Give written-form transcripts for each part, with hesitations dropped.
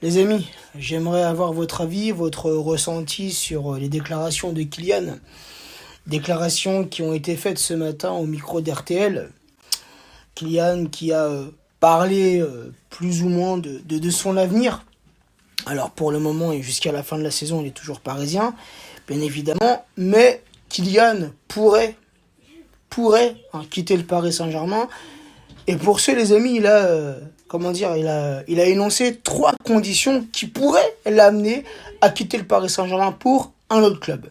Les amis, j'aimerais avoir votre avis, votre ressenti sur les déclarations de Kylian. Déclarations qui ont été faites ce matin au micro d'RTL. Kylian qui a parlé plus ou moins de son avenir. Alors pour le moment et jusqu'à la fin de la saison, il est toujours parisien, bien évidemment. Mais Kylian pourrait quitter le Paris Saint-Germain. Et pour ce, les amis, il a énoncé 3 conditions qui pourraient l'amener à quitter le Paris Saint-Germain pour un autre club.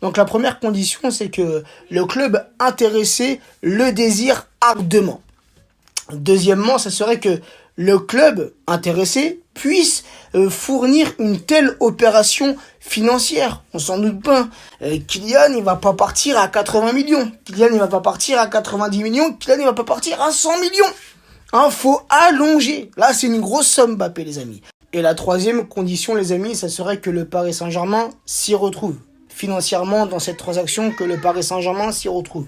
Donc la première condition, c'est que le club intéressé le désire ardemment. Deuxièmement, ça serait que le club intéressé puisse fournir une telle opération financière. On s'en doute pas. Kylian, il va pas partir à 80 millions. Kylian, il va pas partir à 90 millions. Kylian, il va pas partir à 100 millions. Faut allonger. Là, c'est une grosse somme, Mbappé, les amis. Et la troisième condition, les amis, ça serait que le Paris Saint-Germain s'y retrouve. Financièrement, dans cette transaction, que le Paris Saint-Germain s'y retrouve.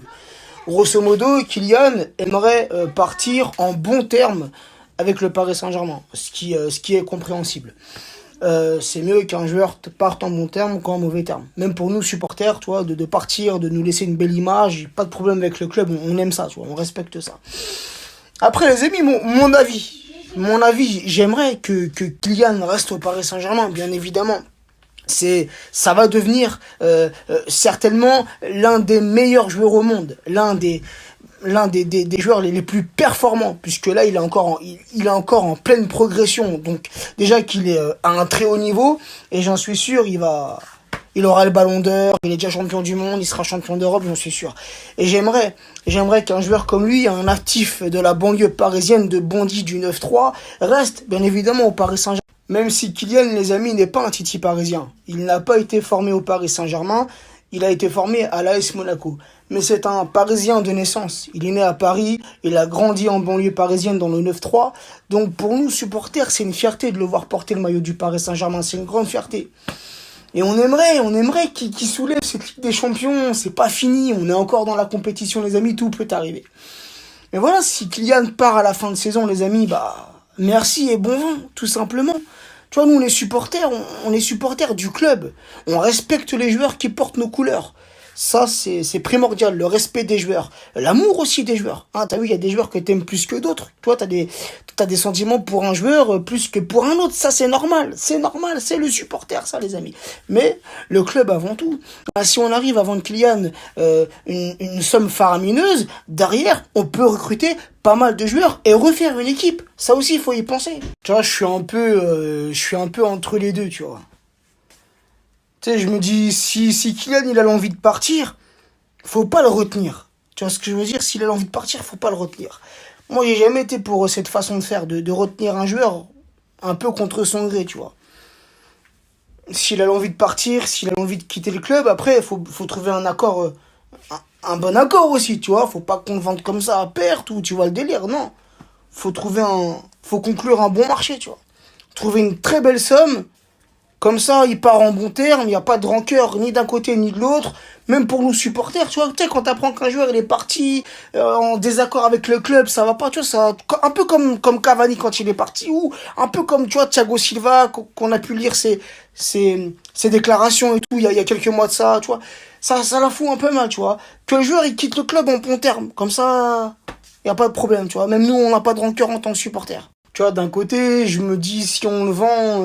Grosso modo, Kylian aimerait partir en bons termes avec le Paris Saint-Germain, ce qui est compréhensible. C'est mieux qu'un joueur parte en bon terme qu'en mauvais terme. Même pour nous, supporters, tu vois, de partir, de nous laisser une belle image, pas de problème avec le club, on aime ça, tu vois, on respecte ça. Après, les amis, mon avis, j'aimerais que Kylian reste au Paris Saint-Germain, bien évidemment. Ça va devenir certainement l'un des meilleurs joueurs au monde, l'un des joueurs les plus performants, puisque là il est encore en pleine progression. Donc déjà qu'il est à un très haut niveau, et j'en suis sûr il aura le ballon d'or, il est déjà champion du monde, il sera champion d'Europe, j'en suis sûr. Et j'aimerais qu'un joueur comme lui, un actif de la banlieue parisienne de Bondy du 9-3, reste bien évidemment au Paris Saint-Germain. Même si Kylian, les amis, n'est pas un titi parisien. Il n'a pas été formé au Paris Saint-Germain, il a été formé à l'AS Monaco. Mais c'est un Parisien de naissance. Il est né à Paris, il a grandi en banlieue parisienne dans le 9-3. Donc pour nous, supporters, c'est une fierté de le voir porter le maillot du Paris Saint-Germain. C'est une grande fierté. Et on aimerait qu'il soulève cette Ligue des Champions. C'est pas fini, on est encore dans la compétition, les amis, tout peut arriver. Mais voilà, si Kylian part à la fin de saison, les amis, merci et bon vent, tout simplement. Tu vois, nous, on est supporters du club. On respecte les joueurs qui portent nos couleurs. Ça, c'est primordial, le respect des joueurs. L'amour aussi des joueurs. T'as vu, il y a des joueurs que t'aimes plus que d'autres. Toi, t'as des sentiments pour un joueur plus que pour un autre. Ça, c'est normal. C'est normal, c'est le supporter, ça, les amis. Mais le club avant tout. Si on arrive à vendre Kylian une somme faramineuse, derrière, on peut recruter pas mal de joueurs et refaire une équipe. Ça aussi, il faut y penser. Tu vois, je suis un peu entre les deux, tu vois. Tu sais, je me dis, si Kylian, il a l'envie de partir, faut pas le retenir. Tu vois ce que je veux dire? S'il a l'envie de partir, faut pas le retenir. Moi, j'ai jamais été pour cette façon de faire, de retenir un joueur un peu contre son gré, tu vois. S'il a l'envie de partir, s'il a l'envie de quitter le club, après, faut trouver un accord, un bon accord aussi, tu vois. Faut pas qu'on le vende comme ça à perte ou tu vois le délire, non. Faut conclure un bon marché, tu vois. Trouver une très belle somme. Comme ça, il part en bon terme, il n'y a pas de rancœur ni d'un côté ni de l'autre. Même pour nous supporters, tu vois, quand t'apprends qu'un joueur il est parti en désaccord avec le club, ça va pas, tu vois, ça, un peu comme Cavani quand il est parti, ou un peu comme, tu vois, Thiago Silva, qu'on a pu lire ses déclarations et tout, il y a quelques mois de ça, tu vois. Ça la fout un peu mal, tu vois. Que le joueur il quitte le club en bon terme, comme ça, il n'y a pas de problème, tu vois. Même nous, on n'a pas de rancœur en tant que supporters. Tu vois, d'un côté, je me dis, si on le vend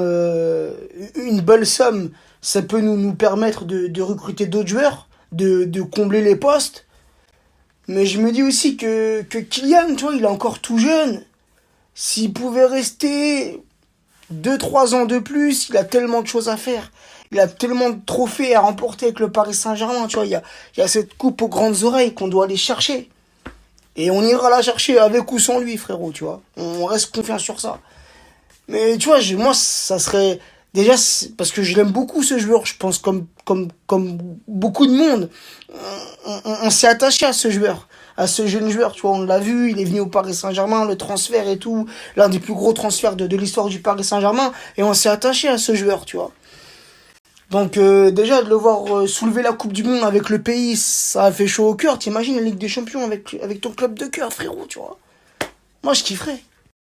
une belle somme, ça peut nous permettre de recruter d'autres joueurs, de combler les postes. Mais je me dis aussi que Kylian, tu vois, il est encore tout jeune. S'il pouvait rester 2-3 ans de plus, il a tellement de choses à faire. Il a tellement de trophées à remporter avec le Paris Saint-Germain, tu vois. Il y a cette coupe aux grandes oreilles qu'on doit aller chercher. Et on ira la chercher avec ou sans lui, frérot, tu vois. On reste confiant sur ça. Mais tu vois, moi, ça serait... Déjà, parce que je l'aime beaucoup, ce joueur. Je pense comme beaucoup de monde. On s'est attaché à ce joueur. À ce jeune joueur, tu vois. On l'a vu, il est venu au Paris Saint-Germain, le transfert et tout. L'un des plus gros transferts de l'histoire du Paris Saint-Germain. Et on s'est attaché à ce joueur, tu vois. Donc déjà de le voir soulever la Coupe du Monde avec le pays, ça a fait chaud au cœur. T'imagines la Ligue des Champions avec ton club de cœur, frérot, tu vois. Moi je kifferais.